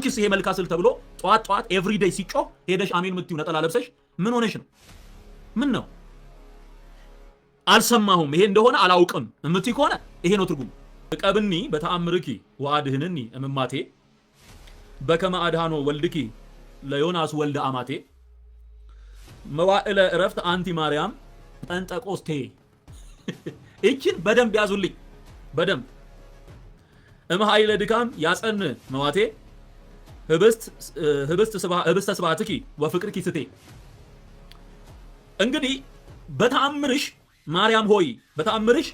አንቺስ ይሄ መልካስል ተብሎ ጧት ኤቭሪዴይ ሲጮህ ሄደሽ አሜን ምትዩ ነጠላ ለብሰሽ ምን ሆነሽ ነው? ምን ነው? አልሰማሁም ይሄ እንደሆነ አላውቅም እምትይ ከሆነ ይሄ ነው ትርጉም። ቀብኒ በተአምርኪ ወአድህንኒ እምማቴ በከመ አድሃኖ ወልድኪ ለዮናስ ወልደ አማቴ መዋዕለ ዕረፍት አንቲ ማርያም ጴንጠቆስቴ። እቺን በደንብ ያዙልኝ በደንብ። እምኃይለ ድካም ያጸን መዋቴ ህብስተ ስብሐትኪ ወፍቅርኪ ስቴ። እንግዲህ በተአምርሽ ማርያም ሆይ በተአምርሽ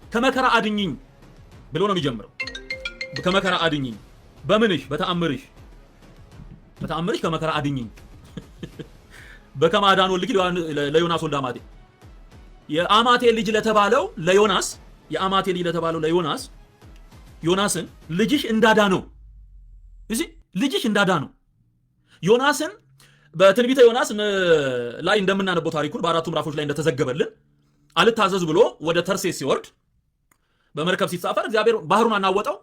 ከመከራ አድኝኝ ብሎ ነው የሚጀምረው። ከመከራ አድኝኝ በምንሽ? በተአምርሽ ከመከራ አድኝኝ። በከመ አድኃኖ ወልድኪ ለዮናስ ወልደ አማቴ። የአማቴ ልጅ ለተባለው ለዮናስ ዮናስን ልጅሽ እንዳዳነው እዚህ ልጅሽ እንዳዳነው ዮናስን በትንቢተ ዮናስ ላይ እንደምናነበው ታሪኩን በአራቱ ምዕራፎች ላይ እንደተዘገበልን አልታዘዝ ብሎ ወደ ተርሴስ ሲወርድ በመርከብ ሲሳፈር እግዚአብሔር ባህሩን አናወጠው።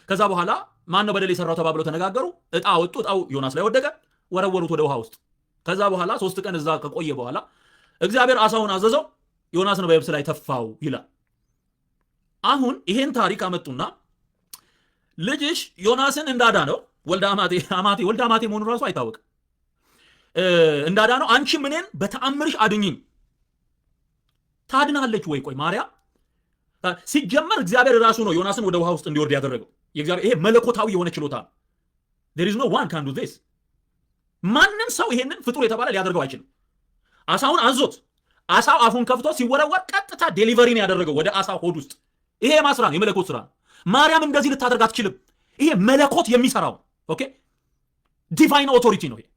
ከዛ በኋላ ማን ነው በደል የሰራው ተባብለው ተነጋገሩ። እጣ ወጡ። እጣው ዮናስ ላይ ወደቀ። ወረወሩት ወደ ውሃ ውስጥ። ከዛ በኋላ 3 ቀን እዛ ከቆየ በኋላ እግዚአብሔር አሳውን አዘዘው። ዮናስን በየብስ ላይ ተፋው ይላል። አሁን ይሄን ታሪክ አመጡና ልጅሽ ዮናስን እንዳዳነው ወልደ አማቴ መሆኑን ራሱ አይታወቅም እንዳዳነው አንቺም እኔን በተአምርሽ አድኝኝ። ታድናለች ወይ? ቆይ ማርያም ሲጀመር እግዚአብሔር ራሱ ነው ዮናስን ወደ ውሃ ውስጥ እንዲወርድ ያደረገው። የእግዚአብሔር ይሄ መለኮታዊ የሆነ ችሎታ ነው። there is no one can do this። ማንም ሰው ይሄንን ፍጡር የተባለ ሊያደርገው አይችልም። አሳውን አዞት አሳው አፉን ከፍቶ ሲወረወር ቀጥታ ዴሊቨሪን ያደረገው ወደ አሳው ሆድ ውስጥ። ይሄ የማስራ ነው፣ የመለኮት ስራ ነው። ማርያም እንደዚህ ልታደርግ አትችልም። ይሄ መለኮት የሚሰራው ኦኬ ዲቫይን ኦቶሪቲ ነው። ይሄ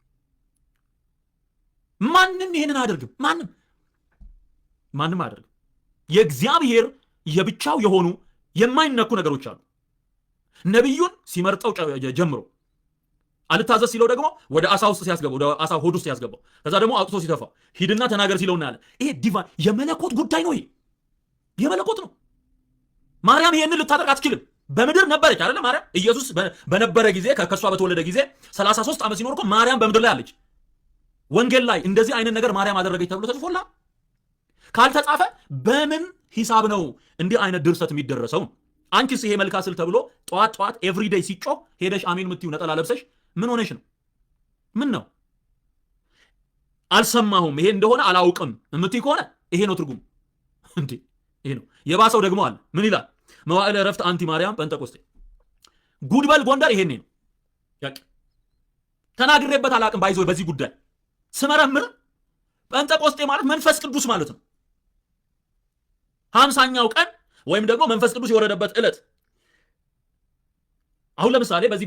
ማንም ይሄንን አያደርግም። ማንም አያደርግም። የእግዚአብሔር የብቻው የሆኑ የማይነኩ ነገሮች አሉ። ነብዩን ሲመርጠው ጀምሮ አልታዘዝ ሲለው ደግሞ ወደ አሳ ውስጥ ሲያስገባው ወደ አሳ ሆድ ውስጥ ሲያስገባው ከዛ ደግሞ አውጥቶ ሲተፋው ሂድና ተናገር ሲለውና ያለ ይሄ ዲቫይን የመለኮት ጉዳይ ነው። ይሄ የመለኮት ነው። ማርያም ይሄንን ልታደርግ አትችልም። በምድር ነበረች አይደለ? ማርያም ኢየሱስ በነበረ ጊዜ ከሷ በተወለደ ጊዜ 33 ዓመት ሲኖር እኮ ማርያም በምድር ላይ አለች። ወንጌል ላይ እንደዚህ አይነት ነገር ማርያም አደረገች ተብሎ ተጽፎላ ካልተጻፈ በምን ሂሳብ ነው እንዲህ አይነት ድርሰት የሚደረሰው? አንቺስ ይሄ መልካስል ተብሎ ጧት ኤቭሪዴይ ሲጮህ ሄደሽ አሜን ምትዩ ነጠላ ለብሰሽ ምን ሆነሽ ነው? ምን ነው? አልሰማሁም ይሄ እንደሆነ አላውቅም እምትይ ከሆነ ይሄ ነው ትርጉም። እንዴ ይሄ ነው። የባሰው ደግሞ አለ። ምን ይላል? መዋዕለ ዕረፍት አንቲ ማርያም ጴንጠቆስቴ። ጉድበል ጎንደር ይሄኔ ነው ያቂ ተናግሬበት አላውቅም። ባይዞ በዚህ ጉዳይ ስመረምር ጴንጠቆስቴ ማለት መንፈስ ቅዱስ ማለት ነው። 50ኛው ቀን ወይም ደግሞ መንፈስ ቅዱስ የወረደበት ዕለት። አሁን ለምሳሌ በዚህ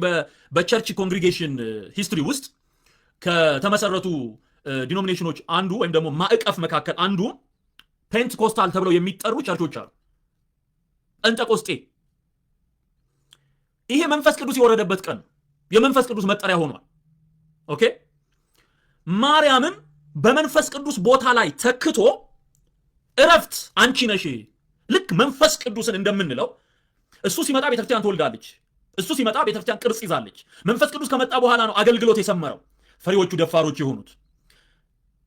በቸርች ኮንግሪጌሽን ሂስትሪ ውስጥ ከተመሰረቱ ዲኖሚኔሽኖች አንዱ ወይም ደግሞ ማዕቀፍ መካከል አንዱ ፔንትኮስታል ተብለው የሚጠሩ ቸርቾች አሉ። ጴንጠቆስጤ ይሄ መንፈስ ቅዱስ የወረደበት ቀን የመንፈስ ቅዱስ መጠሪያ ሆኗል። ኦኬ ማርያምን በመንፈስ ቅዱስ ቦታ ላይ ተክቶ ዕረፍት አንቺ ነሽ። ልክ መንፈስ ቅዱስን እንደምንለው እሱ ሲመጣ ቤተክርስቲያን ትወልዳለች። እሱ ሲመጣ ቤተክርስቲያን ቅርጽ ይዛለች። መንፈስ ቅዱስ ከመጣ በኋላ ነው አገልግሎት የሰመረው። ፈሪዎቹ ደፋሮች የሆኑት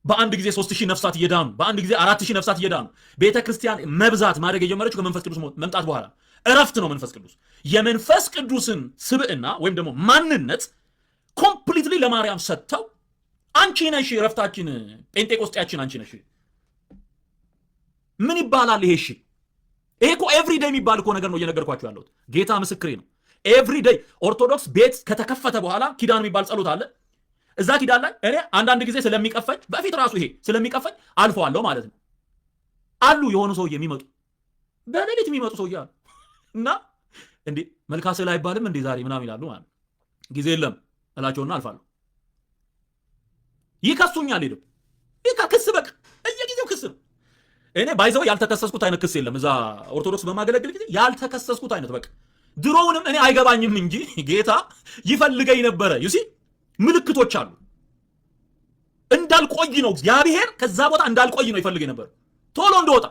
በአንድ ጊዜ 3000 ነፍሳት እየዳኑ በአንድ ጊዜ 4000 ነፍሳት እየዳኑ ቤተክርስቲያን መብዛት ማድረግ የጀመረችው ከመንፈስ ቅዱስ መምጣት በኋላ ዕረፍት ነው። መንፈስ ቅዱስ የመንፈስ ቅዱስን ስብዕና ወይም ደግሞ ማንነት ኮምፕሊትሊ ለማርያም ሰጥተው አንቺ ነሽ ዕረፍታችን፣ ጴንጤቆስጤያችን አንቺ ነሽ። ምን ይባላል ይሄ? እሺ ይሄ እኮ ኤቭሪዴይ የሚባል እኮ ነገር ነው እየነገርኳችሁ ያለሁት። ጌታ ምስክሬ ነው። ኤቭሪዴይ ኦርቶዶክስ ቤት ከተከፈተ በኋላ ኪዳን የሚባል ጸሎት አለ። እዛ ኪዳን ላይ እኔ አንዳንድ ጊዜ ስለሚቀፈኝ በፊት ራሱ ይሄ ስለሚቀፈኝ አልፈዋለሁ ማለት ነው። አሉ የሆኑ ሰውዬ የሚመጡ በሌሊት የሚመጡ ሰውዬ አሉ እና እንዴ መልካስል አይባልም እንዴ ዛሬ ምናምን ይላሉ ማለት ጊዜ የለም እላቸውና አልፋለሁ። ይከሱኛል። ሄደው ክስ በቃ እየጊዜው ክስ ነው። እኔ ባይዘው ያልተከሰስኩት አይነት ክስ የለም። እዛ ኦርቶዶክስ በማገለግል ጊዜ ያልተከሰስኩት አይነት በቃ ድሮውንም እኔ አይገባኝም እንጂ ጌታ ይፈልገኝ ነበረ። ዩሲ ምልክቶች አሉ። እንዳልቆይ ነው እግዚአብሔር ከዛ ቦታ እንዳልቆይ ነው ይፈልገኝ ነበር ቶሎ እንደወጣ